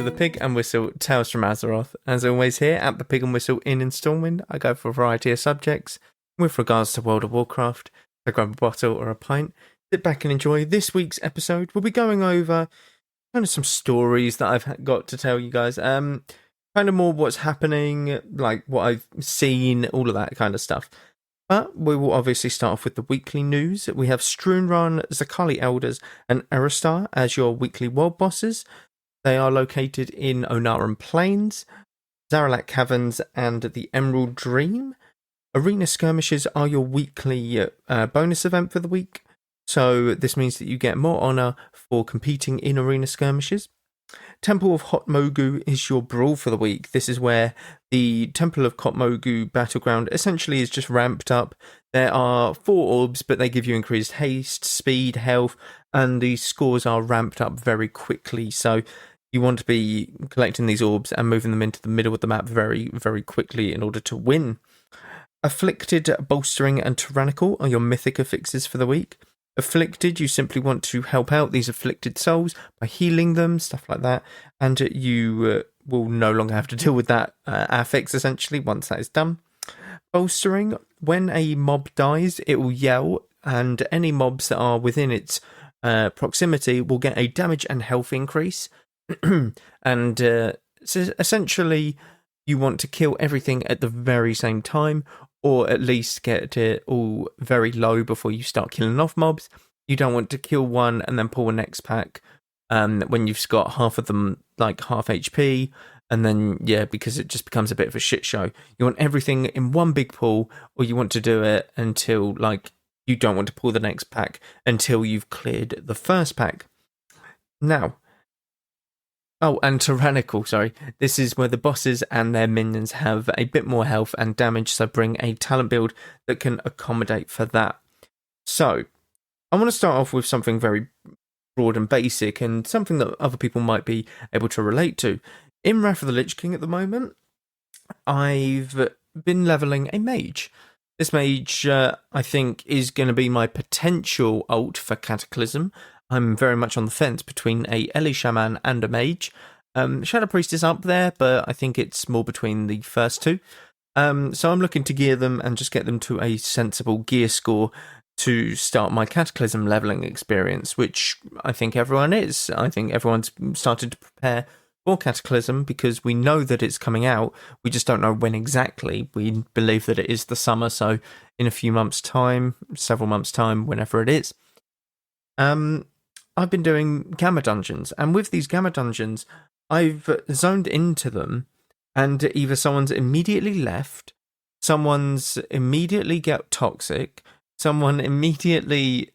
to the Pig and Whistle Tales from Azeroth. As always here at the Pig and Whistle in Stormwind, I go for a variety of subjects with regards to World of Warcraft. So grab a bottle or a pint, sit back and enjoy. This week's episode, we'll be going over kind of some stories that I've got to tell you guys. Kind of more what's happening, like what I've seen, all of that kind of stuff. But we will obviously start off with the weekly news. We have Struenran, Zakali Elders, and Aristar as your weekly world bosses. They are located in Onaran Plains, Zaralak Caverns, and the Emerald Dream. Arena Skirmishes are your weekly bonus event for the week. So this means that you get more honour for competing in Arena Skirmishes. Temple of Hotmogu is your brawl for the week. This is where the Temple of Kotmogu battleground essentially is just ramped up. There are 4 orbs, but they give you increased haste, speed, health, and the scores are ramped up very quickly. So you want to be collecting these orbs and moving them into the middle of the map very, very quickly in order to win. Afflicted, Bolstering, and Tyrannical are your mythic affixes for the week. Afflicted, you simply want to help out these afflicted souls by healing them, stuff like that, and you will no longer have to deal with that affix essentially once that is done. Bolstering, when a mob dies, it will yell, and any mobs that are within its proximity will get a damage and health increase. And so essentially, you want to kill everything at the very same time, or at least get it all very low before you start killing off mobs. You don't want to kill one and then pull a next pack when you've got half of them like half HP, and then because it just becomes a bit of a shit show. You want everything in one big pull, or you want to do it until you don't want to pull the next pack until you've cleared the first pack. Now, and Tyrannical, sorry. This is where the bosses and their minions have a bit more health and damage, so bring a talent build that can accommodate for that. So, I want to start off with something very broad and basic, and something that other people might be able to relate to. In Wrath of the Lich King at the moment, I've been leveling a Mage. This Mage, I think, is going to be my potential ult for Cataclysm. I'm very much on the fence between a Ellie Shaman and a Mage. Shadow Priest is up there, but I think it's more between the first two. So I'm looking to gear them and just get them to a sensible gear score to start my Cataclysm leveling experience, which I think everyone is. I think everyone's started to prepare for Cataclysm because we know that it's coming out. We just don't know when exactly. We believe that it is the summer, so in a few months' time, several months' time, whenever it is. I've been doing Gamma Dungeons, and with these Gamma Dungeons, I've zoned into them, and either someone's immediately left, someone's immediately get toxic, someone immediately,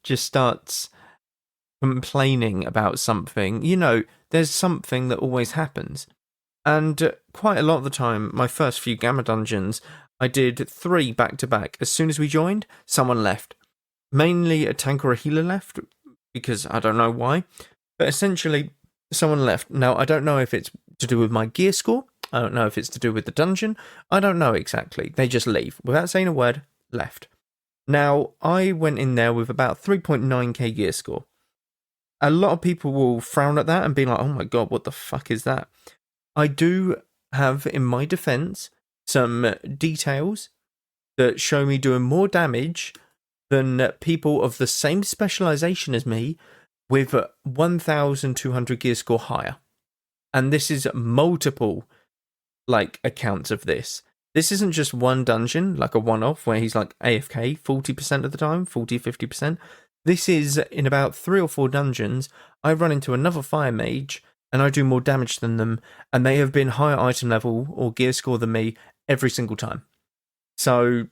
just starts complaining about something. There's something that always happens. And quite a lot of the time, my first few Gamma Dungeons, I did 3 back-to-back. As soon as we joined, someone left. Mainly a tank or a healer left, because I don't know why, but essentially someone left. Now, I don't know if it's to do with my gear score. I don't know if it's to do with the dungeon. I don't know exactly. They just leave. Without saying a word, left. Now, I went in there with about 3.9k gear score. A lot of people will frown at that and be like, oh my god, what the fuck is that? I do have, in my defense, some details that show me doing more damage than people of the same specialization as me with 1,200 gear score higher. And this is multiple, accounts of this. This isn't just one dungeon, like a one-off, where he's AFK 40% of the time, 40-50%. This is in about 3 or 4 dungeons. I run into another fire mage, and I do more damage than them, and they have been higher item level or gear score than me every single time. So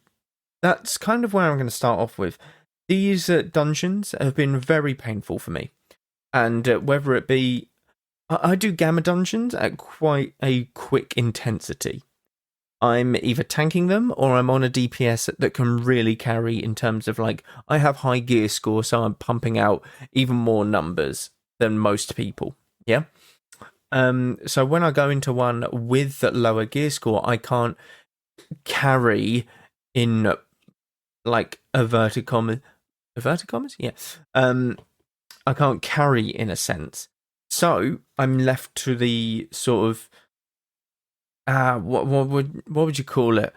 that's kind of where I'm going to start off with. These dungeons have been very painful for me. And whether it be... I do Gamma Dungeons at quite a quick intensity. I'm either tanking them or I'm on a DPS that can really carry in terms of I have high gear score, so I'm pumping out even more numbers than most people. Yeah? So when I go into one with lower gear score, I can't carry in inverted commas? Yeah. I can't carry in a sense. So I'm left to the sort of what would you call it?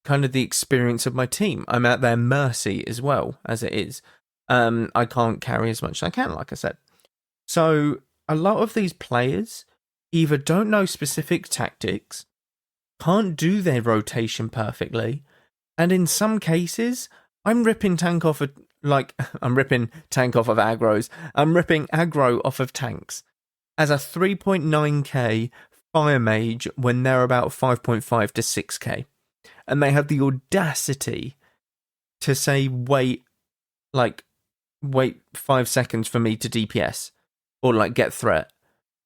Kind of the experience of my team. I'm at their mercy as well as it is. I can't carry as much as I can, like I said. So a lot of these players either don't know specific tactics, can't do their rotation perfectly, and in some cases, I'm ripping tank off of I'm ripping tank off of aggros. I'm ripping aggro off of tanks as a 3.9k fire mage when they're about 5.5 to 6k. And they have the audacity to say, wait 5 seconds for me to DPS or like get threat.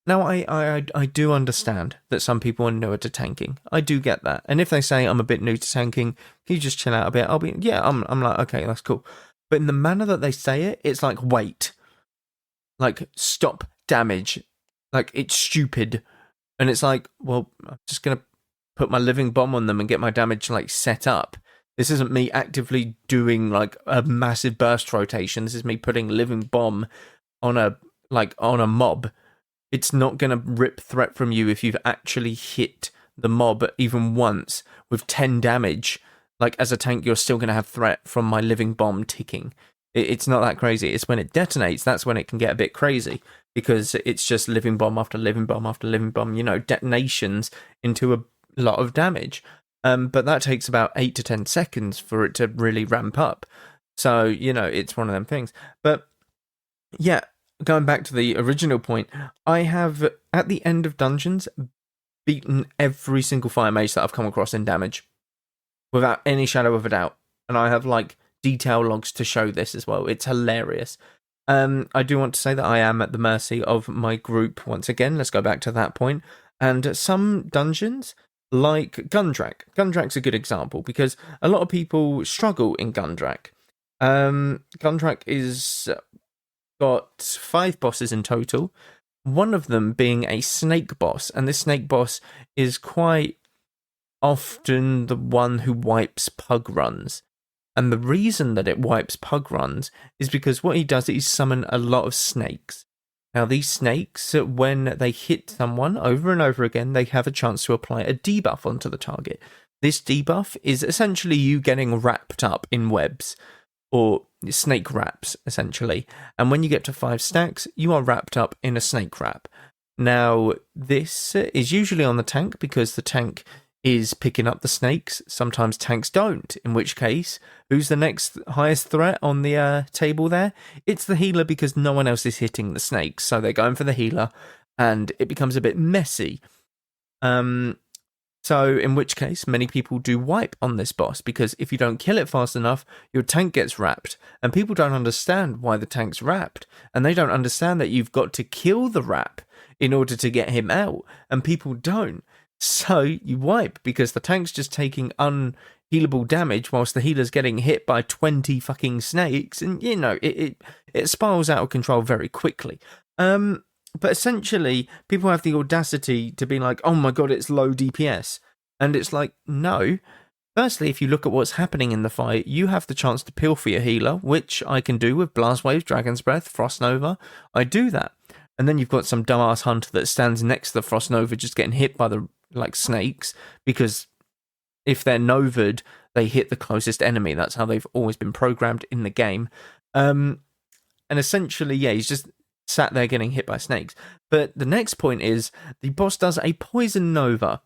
Now, I do understand that some people are newer to tanking. I do get that. And if they say I'm a bit new to tanking, can you just chill out a bit? I'm like, okay, that's cool. But in the manner that they say it, it's like, wait. Like, stop damage. Like, it's stupid. And it's like, well, I'm just going to put my living bomb on them and get my damage, like, set up. This isn't me actively doing, like, a massive burst rotation. This is me putting living bomb on a mob. It's not going to rip threat from you if you've actually hit the mob even once with 10 damage. Like, as a tank, you're still going to have threat from my living bomb ticking. It's not that crazy. It's when it detonates, that's when it can get a bit crazy. Because it's just living bomb after living bomb after living bomb, detonations into a lot of damage. But that takes about 8 to 10 seconds for it to really ramp up. So, it's one of them things. But, yeah. Going back to the original point, I have, at the end of dungeons, beaten every single fire mage that I've come across in damage. Without any shadow of a doubt. And I have, detail logs to show this as well. It's hilarious. I do want to say that I am at the mercy of my group once again. Let's go back to that point. And some dungeons, like Gundrak. Gundrak's a good example, because a lot of people struggle in Gundrak. Gundrak is got 5 bosses in total, one of them being a snake boss, and this snake boss is quite often the one who wipes pug runs. And the reason that it wipes pug runs is because what he does is summon a lot of snakes. Now, these snakes, when they hit someone over and over again, they have a chance to apply a debuff onto the target. This debuff is essentially you getting wrapped up in webs, or snake wraps, essentially. And when you get to 5 stacks, you are wrapped up in a snake wrap. Now, this is usually on the tank, because the tank is picking up the snakes. Sometimes tanks don't, in which case, who's the next highest threat on the table there? It's the healer, because no one else is hitting the snakes, so they're going for the healer, and it becomes a bit messy. So, in which case, many people do wipe on this boss, because if you don't kill it fast enough, your tank gets wrapped, and people don't understand why the tank's wrapped, and they don't understand that you've got to kill the wrap in order to get him out, and people don't. So, you wipe, because the tank's just taking unhealable damage, whilst the healer's getting hit by 20 fucking snakes, and, it spirals out of control very quickly. But essentially, people have the audacity to be like, oh my god, it's low DPS. And it's like, no. Firstly, if you look at what's happening in the fight, you have the chance to peel for your healer, which I can do with Blast Wave, Dragon's Breath, Frost Nova. I do that. And then you've got some dumbass hunter that stands next to the Frost Nova just getting hit by the snakes, because if they're Nova'd, they hit the closest enemy. That's how they've always been programmed in the game. And essentially, yeah, he's just sat there getting hit by snakes. But the next point is, the boss does a poison nova.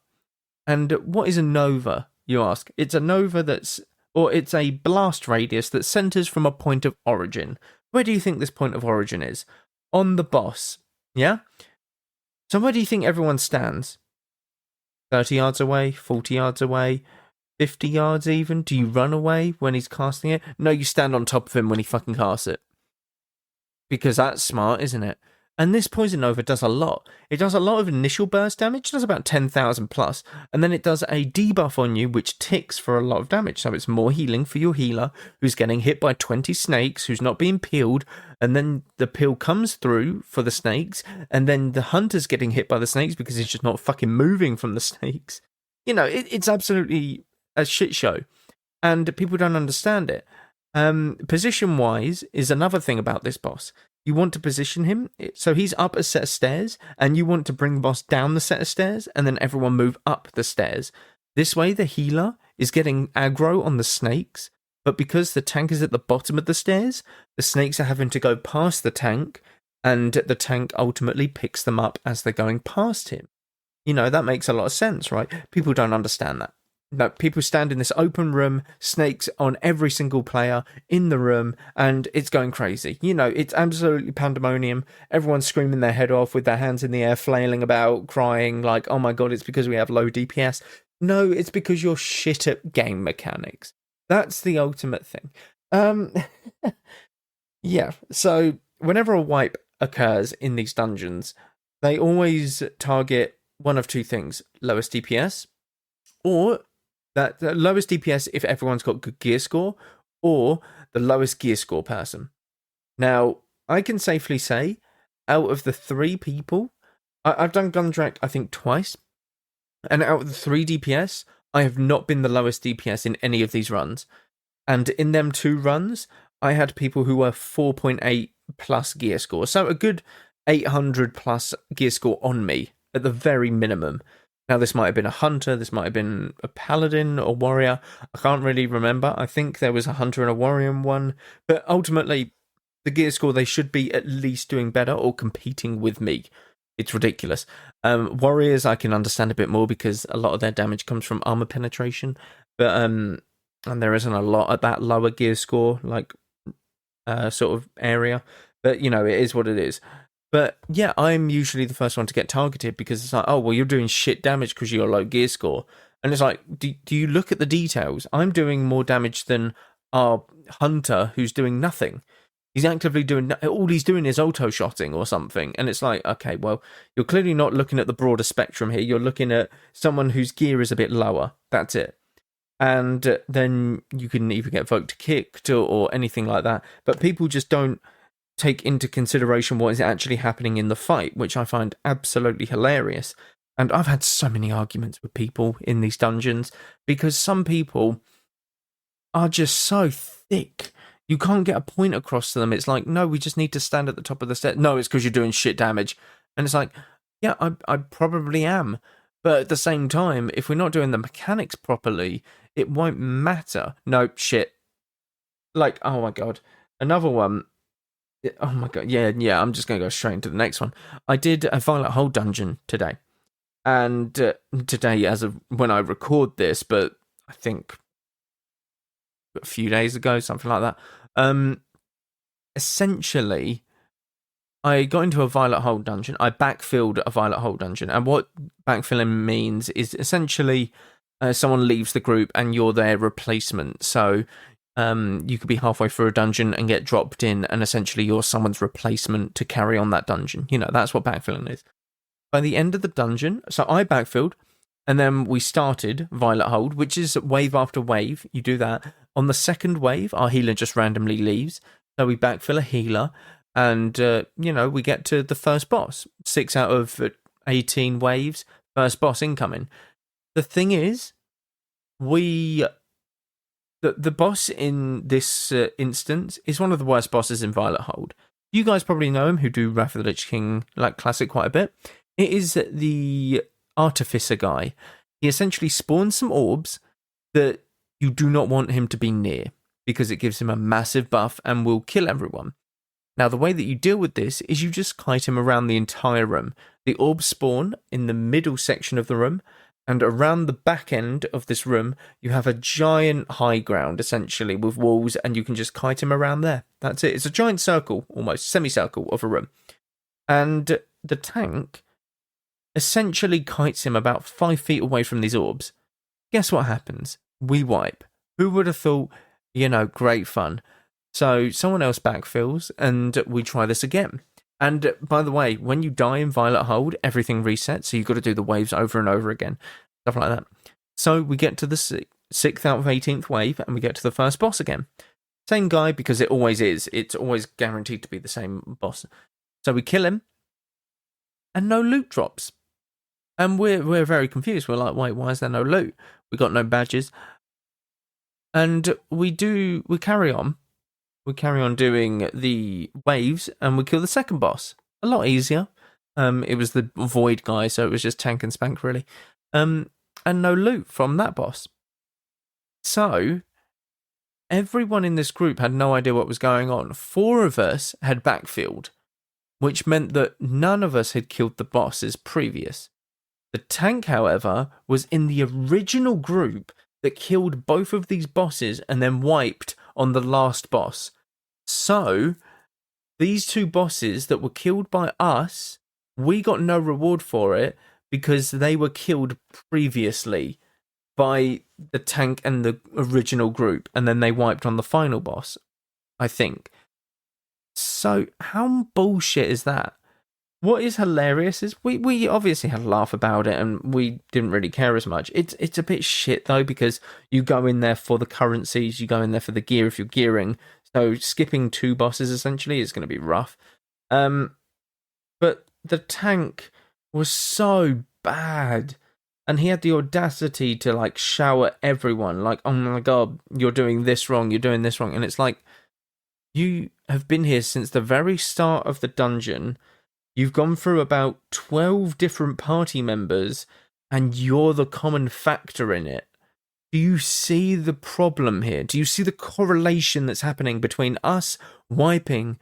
And what is a nova, you ask? It's a nova it's a blast radius that centers from a point of origin. Where do you think this point of origin is? On the boss, yeah? So where do you think everyone stands? 30 yards away, 40 yards away, 50 yards even? Do you run away when he's casting it? No, you stand on top of him when he fucking casts it. Because that's smart, isn't it? And this Poison Nova does a lot. It does a lot of initial burst damage, it does about 10,000 plus, and then it does a debuff on you, which ticks for a lot of damage. So it's more healing for your healer, who's getting hit by 20 snakes, who's not being peeled, and then the peel comes through for the snakes, and then the hunter's getting hit by the snakes because he's just not fucking moving from the snakes. It's absolutely a shit show, and people don't understand it. Position-wise is another thing about this boss. you want to position him so he's up a set of stairs, and you want to bring the boss down the set of stairs, and then everyone move up the stairs. This way, the healer is getting aggro on the snakes, but because the tank is at the bottom of the stairs, the snakes are having to go past the tank, and the tank ultimately picks them up as they're going past him. You know, that makes a lot of sense, right? People don't understand that. No, people stand in this open room, snakes on every single player in the room, and it's going crazy. You know, it's absolutely pandemonium. Everyone's screaming their head off with their hands in the air, flailing about, crying like, oh my god, it's because we have low DPS. No, it's because you're shit at game mechanics. That's the ultimate thing. Yeah, so whenever a wipe occurs in these dungeons, they always target one of two things: lowest DPS, or the lowest DPS if everyone's got good gear score, or the lowest gear score person. Now, I can safely say, out of the 3 people, I've done Gundrak, I think, twice, and out of the 3 DPS, I have not been the lowest DPS in any of these runs. And in them 2 runs, I had people who were 4.8 plus gear score, so a good 800 plus gear score on me, at the very minimum. Now, this might have been a hunter, this might have been a paladin or warrior. I can't really remember. I think there was a hunter and a warrior in one. But ultimately, the gear score, they should be at least doing better or competing with me. It's ridiculous. Warriors, I can understand a bit more because a lot of their damage comes from armor penetration. But and there isn't a lot at that lower gear score, like sort of area. But, you know, it is what it is. But yeah, I'm usually the first one to get targeted because it's like, oh, well, you're doing shit damage because you're low gear score. And it's like, do you look at the details? I'm doing more damage than our hunter who's doing nothing. He's actively doing, all he's doing is auto-shotting or something. And it's like, okay, well, you're clearly not looking at the broader spectrum here. You're looking at someone whose gear is a bit lower. That's it. And then you can either get voked kicked or anything like that. But people just don't take into consideration what is actually happening in the fight, which I find absolutely hilarious. And I've had so many arguments with people in these dungeons because some people are just so thick. You can't get a point across to them. It's like, no, we just need to stand at the top of the stairs. No, it's because you're doing shit damage. And it's like, yeah, I probably am. But at the same time, if we're not doing the mechanics properly, it won't matter. No, shit. Like, oh my god. Another one. Oh my god, yeah, I'm just going to go straight into the next one. I did a Violet Hole dungeon today. And today, as of when I record this, but I think a few days ago, something like that. Essentially, I got into a Violet Hole dungeon. I backfilled a Violet Hole dungeon. And what backfilling means is essentially someone leaves the group and you're their replacement. So you could be halfway through a dungeon and get dropped in, and essentially you're someone's replacement to carry on that dungeon. You know, that's what backfilling is. By the end of the dungeon, so I backfilled, and then we started Violet Hold, which is wave after wave. You do that. On the second wave, our healer just randomly leaves, so we backfill a healer, and, we get to the first boss. 6 out of 18 waves, first boss incoming. The thing is, The boss in this instance is one of the worst bosses in Violet Hold. You guys probably know him who do Wrath of the Lich King like classic quite a bit. It is the artificer guy. He essentially spawns some orbs that you do not want him to be near because it gives him a massive buff and will kill everyone. Now, the way that you deal with this is you just kite him around the entire room. The orbs spawn in the middle section of the room, and around the back end of this room, you have a giant high ground, essentially, with walls, and you can just kite him around there. That's it. It's a giant circle, almost, semicircle of a room. And the tank essentially kites him about 5 feet away from these orbs. Guess what happens? We wipe. Who would have thought, great fun. So someone else backfills, and we try this again. And by the way, when you die in Violet Hold, everything resets, so you've got to do the waves over and over again. Stuff like that. So we get to the 6th out of 18th wave, and we get to the first boss again. Same guy, because it always is. It's always guaranteed to be the same boss. So we kill him, and no loot drops. And we're very confused. We're like, wait, why is there no loot? We got no badges. And we carry on. we carry on doing the waves, and we kill the second boss. A lot easier. It was the void guy, so it was just tank and spank, really. And no loot from that boss. So, everyone in this group had no idea what was going on. 4 of us had backfilled, which meant that none of us had killed the bosses previous. The tank, however, was in the original group that killed both of these bosses and then wiped on the last boss. So, these 2 bosses that were killed by us, we got no reward for it because they were killed previously by the tank and the original group, and then they wiped on the final boss, I think. So, how bullshit is that? What is hilarious is we obviously had a laugh about it and we didn't really care as much. It's a bit shit though, because you go in there for the currencies, you go in there for the gear if you're gearing. So skipping 2 bosses essentially is going to be rough. But the tank was so bad, and he had the audacity to like shower everyone like, "Oh my god, you're doing this wrong, you're doing this wrong," and it's like, you have been here since the very start of the dungeon. You've gone through about 12 different party members, and you're the common factor in it. Do you see the problem here? Do you see the correlation that's happening between us wiping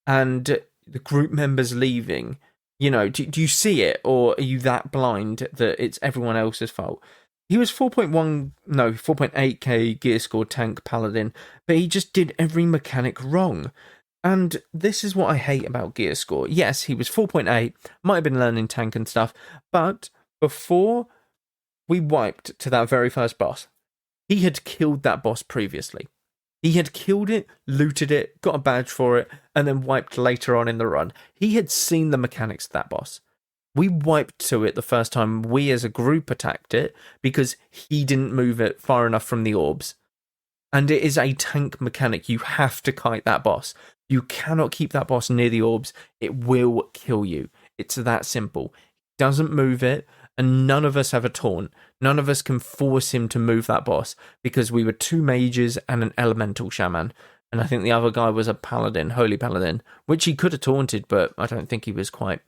and the group members leaving? You know, do you see it, or are you that blind that it's everyone else's fault? He was 4.8k gear score tank paladin, but he just did every mechanic wrong. And this is what I hate about gear score. Yes, he was 4.8, might have been learning tank and stuff, but before we wiped to that very first boss, he had killed that boss previously. He had killed it, looted it, got a badge for it, and then wiped later on in the run. He had seen the mechanics of that boss. We wiped to it the first time we as a group attacked it because he didn't move it far enough from the orbs. And it is a tank mechanic. You have to kite that boss. You cannot keep that boss near the orbs. It will kill you. It's that simple. He doesn't move it, and none of us have a taunt. None of us can force him to move that boss because we were 2 mages and an elemental shaman. And I think the other guy was a paladin, holy paladin, which he could have taunted, but I don't think he was quite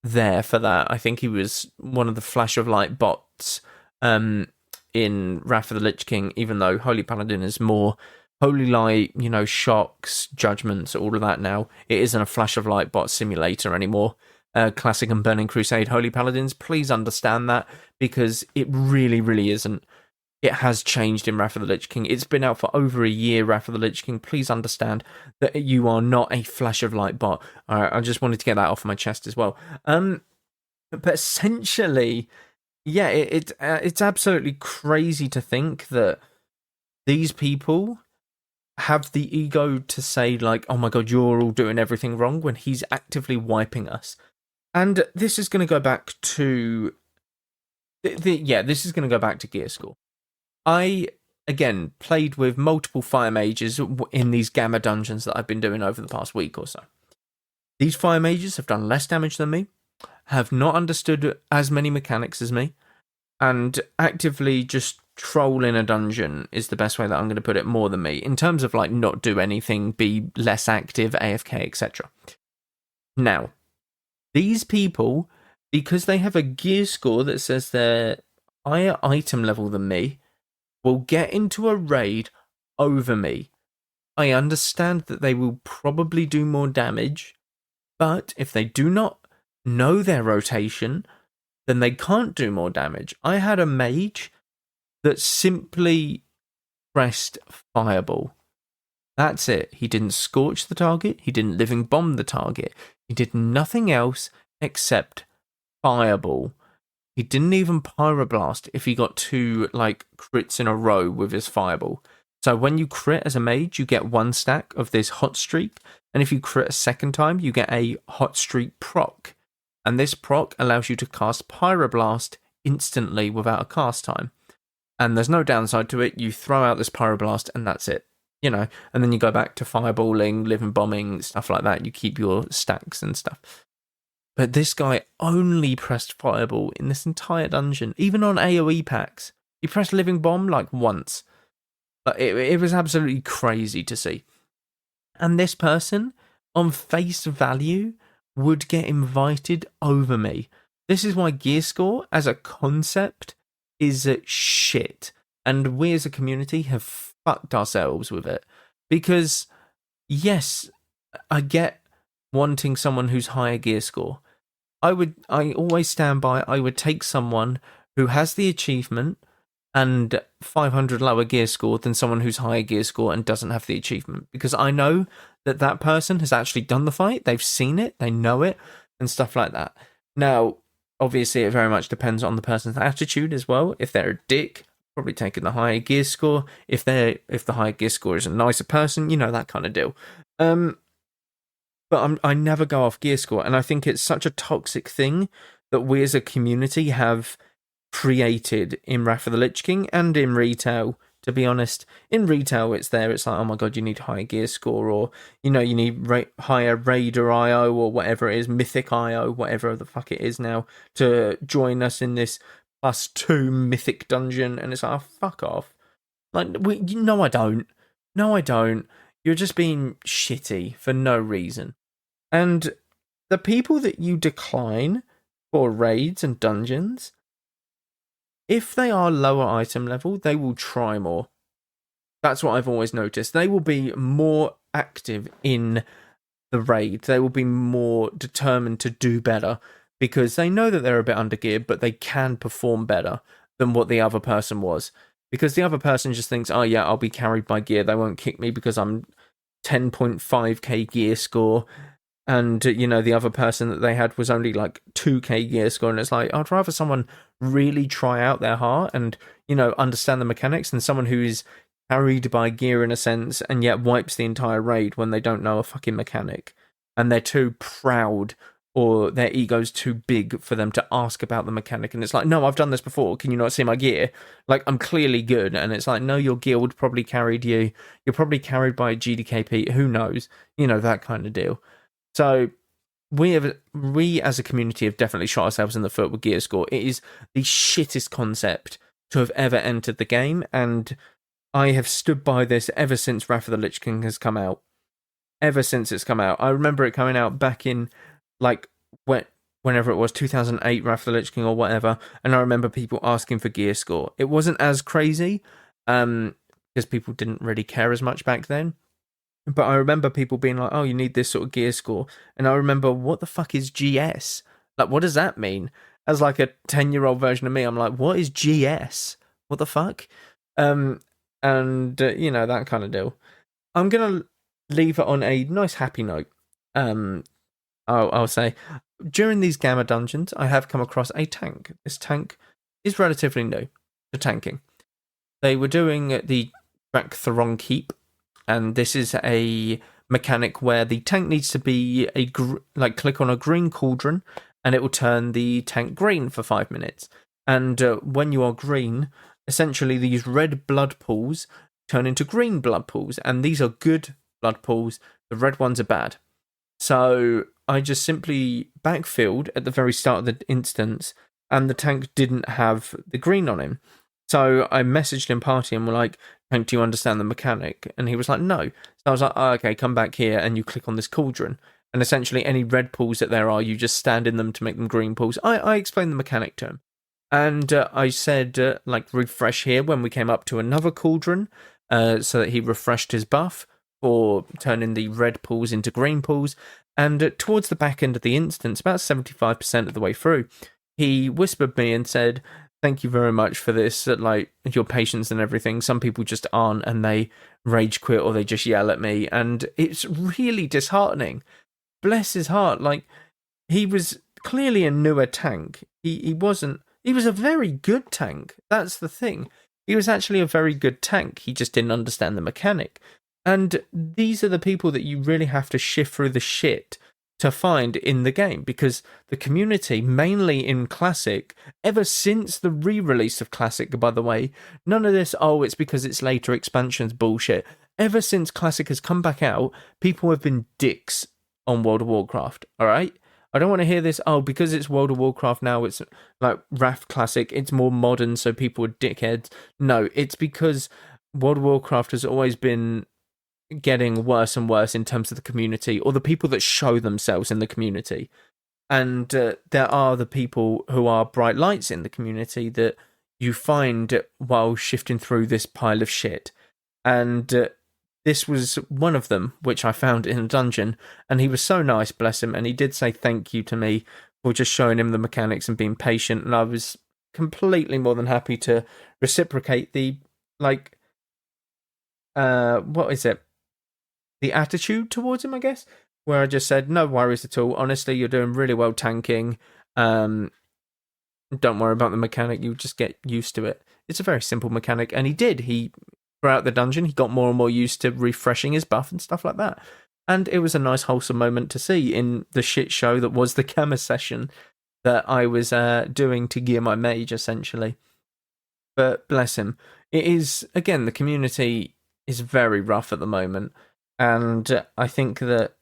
there for that. I think he was one of the flash of light bots in Wrath of the Lich King, even though holy paladin is more holy light, you know, shocks, judgments, all of that now. It isn't a flash of light bot simulator anymore. Classic and Burning Crusade holy paladins, please understand that, because it really, really isn't. It has changed in Wrath of the Lich King. It's been out for over a year, Wrath of the Lich King. Please understand that you are not a flash of light bot. Alright, I just wanted to get that off my chest as well. But essentially, yeah, it's absolutely crazy to think that these people have the ego to say, like, "Oh my god, you're all doing everything wrong," when he's actively wiping us. And this is going to go back to... this is going to go back to gear score. I, again, played with multiple fire mages in these gamma dungeons that I've been doing over the past week or so. These fire mages have done less damage than me, have not understood as many mechanics as me, and actively just troll in a dungeon is the best way that I'm going to put it, more than me, in terms of like not do anything, be less active, AFK, etc. Now, these people, because they have a gear score that says they're higher item level than me, will get into a raid over me. I understand that they will probably do more damage, but if they do not know their rotation, then they can't do more damage. I had a mage that simply pressed fireball. That's it. He didn't scorch the target. He didn't living bomb the target. He did nothing else except fireball. He didn't even pyroblast if he got 2 like crits in a row with his fireball. So when you crit as a mage, you get 1 stack of this hot streak, and if you crit a second time, you get a hot streak proc. And this proc allows you to cast pyroblast instantly without a cast time. And there's no downside to it. You throw out this pyroblast and that's it. You know, and then you go back to fireballing, living bombing, stuff like that. You keep your stacks and stuff. But this guy only pressed fireball in this entire dungeon, even on AoE packs. He pressed living bomb like once. It was absolutely crazy to see. And this person, on face value, would get invited over me. This is why gear score as a concept is shit. And we as a community have fucked ourselves with it. Because, yes, I get wanting someone who's higher gear score. I always stand by, I would take someone who has the achievement and 500 lower gear score than someone who's higher gear score and doesn't have the achievement, because I know that that person has actually done the fight, they've seen it, they know it, and stuff like that. Now, obviously, it very much depends on the person's attitude as well. If they're a dick, probably taking the higher gear score. If the higher gear score is a nicer person, you know, that kind of deal. But I never go off gear score, and I think it's such a toxic thing that we as a community have created in Wrath of the Lich King and in retail. To be honest, in retail it's like, oh my god, you need higher gear score, or you know, you need higher Raider IO or whatever it is, Mythic IO, whatever the fuck it is now, to join us in this +2 Mythic dungeon. And it's like, oh, fuck off. Like, no I don't. You're just being shitty for no reason. And the people that you decline for raids and dungeons, if they are lower item level, they will try more. That's what I've always noticed. They will be more active in the raid. They will be more determined to do better because they know that they're a bit undergeared, but they can perform better than what the other person was. Because the other person just thinks, oh yeah, I'll be carried by gear. They won't kick me because I'm 10.5k gear score. And, you know, the other person that they had was only like 2k gear score. And it's like, I'd rather someone really try out their heart and, you know, understand the mechanics than someone who is carried by gear in a sense and yet wipes the entire raid when they don't know a fucking mechanic. And they're too proud or their ego's too big for them to ask about the mechanic. And it's like, no, I've done this before. Can you not see my gear? Like, I'm clearly good. And it's like, no, your guild probably carried you. You're probably carried by a GDKP. Who knows? You know, that kind of deal. So we as a community have definitely shot ourselves in the foot with gear score. It is the shittest concept to have ever entered the game, and I have stood by this ever since Wrath of the Lich King has come out. Ever since it's come out. I remember it coming out back in, like, whenever it was, 2008, Wrath of the Lich King or whatever, and I remember people asking for gear score. It wasn't as crazy, because people didn't really care as much back then. But I remember people being like, oh, you need this sort of gear score. And I remember, what the fuck is GS? Like, what does that mean? As like a 10-year-old version of me, I'm like, what is GS? What the fuck? You know, that kind of deal. I'm going to leave it on a nice happy note. I'll say, during these Gamma dungeons, I have come across a tank. This tank is relatively new to tanking. They were doing the Drak Keep, and this is a mechanic where the tank needs to be click on a green cauldron and it will turn the tank green for 5 minutes. And when you are green, essentially these red blood pools turn into green blood pools, and these are good blood pools. The red ones are bad. So I just simply backfilled at the very start of the instance, and the tank didn't have the green on him. So I messaged him party and were like, Hank, do you understand the mechanic? And he was like, no. So I was like, oh, okay, come back here and you click on this cauldron. And essentially any red pools that there are, you just stand in them to make them green pools. I explained the mechanic to him. And I said, refresh here when we came up to another cauldron, so that he refreshed his buff for turning the red pools into green pools. And towards the back end of the instance, about 75% of the way through, he whispered me and said, thank you very much for this, like, your patience and everything. Some people just aren't, and they rage quit or they just yell at me, and it's really disheartening. Bless his heart, like, he was clearly a newer tank. He was a very good tank. That's the thing. He was actually a very good tank. He just didn't understand the mechanic. And these are the people that you really have to shift through the shit to find in the game, because the community, mainly in Classic, ever since the re-release of Classic, by the way, none of this, oh, it's because it's later expansions bullshit. Ever since Classic has come back out, people have been dicks on World of Warcraft, alright? I don't want to hear this, oh, because it's World of Warcraft now, it's like Wrath Classic, it's more modern, so people are dickheads. No, it's because World of Warcraft has always been getting worse and worse in terms of the community, or the people that show themselves in the community. And there are the people who are bright lights in the community that you find while shifting through this pile of shit. And this was one of them, which I found in a dungeon. And he was so nice, bless him. And he did say thank you to me for just showing him the mechanics and being patient. And I was completely more than happy to reciprocate the, like, what is it? The attitude towards him, I guess, where I just said, no worries at all. Honestly, you're doing really well tanking. Don't worry about the mechanic. You just get used to it. It's a very simple mechanic. And he did. Throughout the dungeon, he got more and more used to refreshing his buff and stuff like that. And it was a nice, wholesome moment to see in the shit show that was the Gamma session that I was doing to gear my mage, essentially. But bless him. It is, again, the community is very rough at the moment. And I think that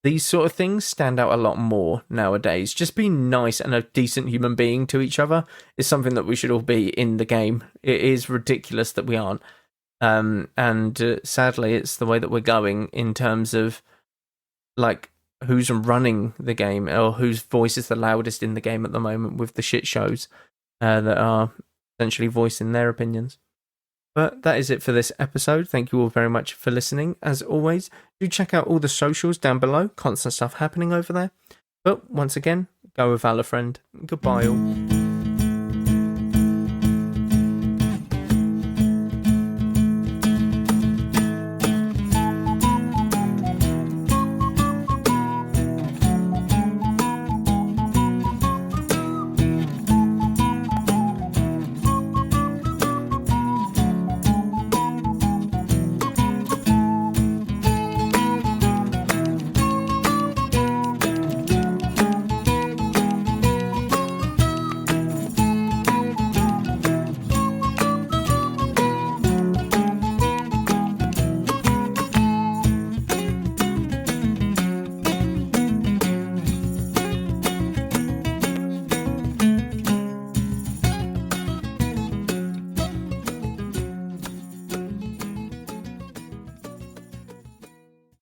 these sort of things stand out a lot more nowadays. Just being nice and a decent human being to each other is something that we should all be in the game. It is ridiculous that we aren't. And sadly, it's the way that we're going in terms of, like, who's running the game or whose voice is the loudest in the game at the moment with the shit shows that are essentially voicing their opinions. But that is it for this episode. Thank you all very much for listening. As always, do check out all the socials down below. Constant stuff happening over there. But once again, go with Valor, friend. Goodbye all.